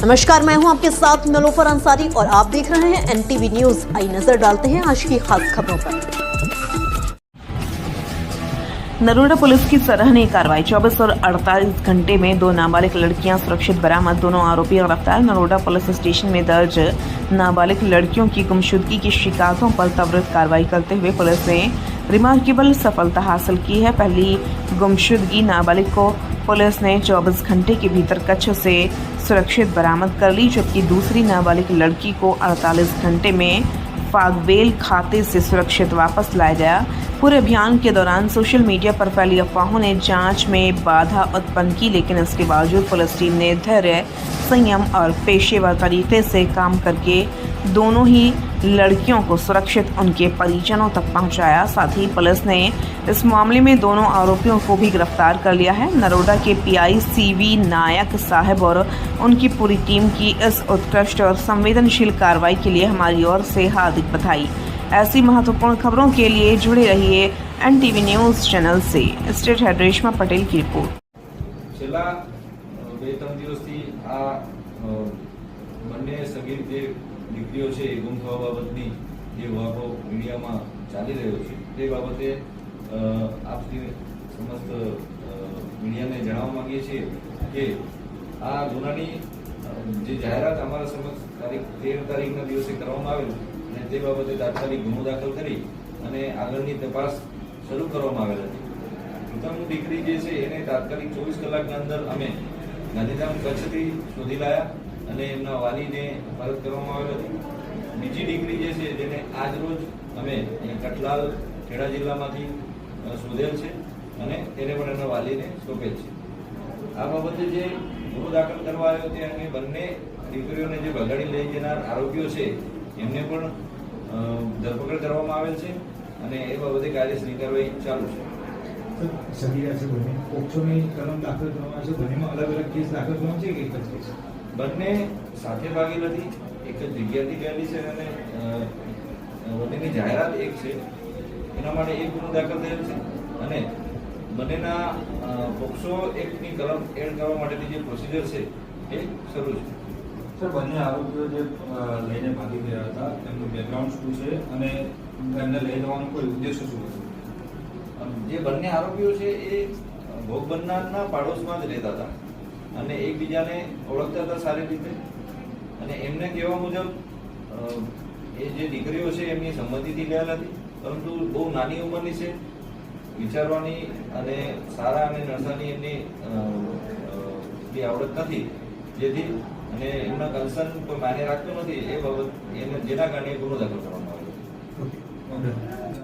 नमस्कार, मैं हूं आपके साथ निलोफर अंसारी और आप देख रहे हैं एनटीवी न्यूज। आई नजर डालते हैं आज की खास खबरों पर। नरोडा पुलिस की सराहनीय कार्रवाई। 24 और 48 घंटे में 2 नाबालिग लड़कियां सुरक्षित बरामद। दोनों आरोपी गिरफ्तार। नरोडा पुलिस स्टेशन में दर्ज नाबालिग लड़कियों की गुमशुदगी की शिकायतों पर त्वरित कार्रवाई करते हुए पुलिस ने रिमार्केबल सफलता हासिल की है। पहली गुमशुदगी नाबालिग को पुलिस ने 24 घंटे के भीतर कच्छ से सुरक्षित बरामद कर ली, जबकि दूसरी नाबालिग लड़की को 48 घंटे में फागवेल खाते से सुरक्षित वापस लाया गया। पूरे अभियान के दौरान सोशल मीडिया पर फैली अफवाहों ने जांच में बाधा उत्पन्न की, लेकिन इसके बावजूद पुलिस टीम ने धैर्य, संयम और पेशेवर तरीके से काम करके दोनों ही लड़कियों को सुरक्षित उनके परिजनों तक पहुंचाया। साथ ही पुलिस ने इस मामले में दोनों आरोपियों को भी गिरफ्तार कर लिया है। नरोडा के पीआई सीवी नायक साहब और उनकी पूरी टीम की इस उत्कृष्ट और संवेदनशील कार्रवाई के लिए हमारी ओर से हार्दिक बधाई। ऐसी महत्वपूर्ण खबरों के लिए जुड़े रहिए एनटीवी न्यूज चैनल से। स्टेट हेड रेशमा पटेल की रिपोर्ट। છેલ્લા 2-3 દિવસથી આ બંને સગીર જે દીકરીઓ છે એ ગુમ થવા બાબતની જે વાતો મીડિયામાં ચાલી રહ્યો છે તે બાબતે આપની સમસ્ત મીડિયાને જણાવવા માંગીએ છીએ કે આ ગુનાની જે જાહેરાત અમારા સમક્ષ તારીખ 13 તારીખના દિવસે કરવામાં આવેલ અને તે બાબતે તાત્કાલિક ગુનો દાખલ કરી અને આગળની તપાસ શરૂ કરવામાં આવેલ હતી। પ્રથમ દીકરી જે છે એને તાત્કાલિક 24 કલાકના અંદર અમે ગાંધીધામ કચ્છથી શોધી લાયા અને એમના વાલીને પરત કરવામાં આવેલ હતી। બીજી દીકરી જે છે જેને આજ રોજ અમે કઠલાલ ખેડા જિલ્લામાંથી શોધેલ છે અને તેને પણ એમના વાલીને સોંપેલ છે। આ બાબતે જે ગુનો દાખલ કરવા આવ્યો તે અંગે બંને દીકરીઓને જે ભગાડી લઈ જનાર આરોપીઓ છે એમને પણ ધરપકડ કરવામાં આવેલ છે અને એ બાબતે કાયદેસરની કાર્યવાહી ચાલુ છે। સગીરા છે બંને પોક્સોની કલમ દાખલ કરવામાં છે, બંનેમાં અલગ અલગ કેસ દાખલ કરવામાં છે કે એક જ કેસ? બંને સાથે ભાગેલ હતી, એક જ જગ્યાથી ગયેલી છે અને બંનેની જાહેરાત એક છે, એના માટે એક ગુનો દાખલ થયેલ છે અને બંનેના પોક્સો એક્ટની કલમ એડ કરવા માટેની જે પ્રોસિજર છે એ શરૂ છે। સર, બંને આરોપીઓ જે લઈને ભાગી ગયા હતા એમનું બેકગ્રાઉન્ડ શું છે અને એમને લઈ જવાનો કોઈ ઉદ્દેશ્ય શું હતો? જે બંને આરોપીઓ છે એ ભોગ બનનારના પાડોશમાં જ રહેતા હતા અને એકબીજાને ઓળખતા હતા સારી રીતે અને એમને કહેવા મુજબ એ જે દીકરીઓ છે એમની સંમતિથી ગયેલા હતી, પરંતુ બહુ નાની ઉંમરની છે, વિચારવાની અને સારા અને નરસાની એમની આવડત નથી, જેથી અને એમના કન્સર્ન કોઈ માન્ય રાખતો નથી એ બાબત એને જેના કારણે ગુનો દાખલ કરવામાં આવ્યો।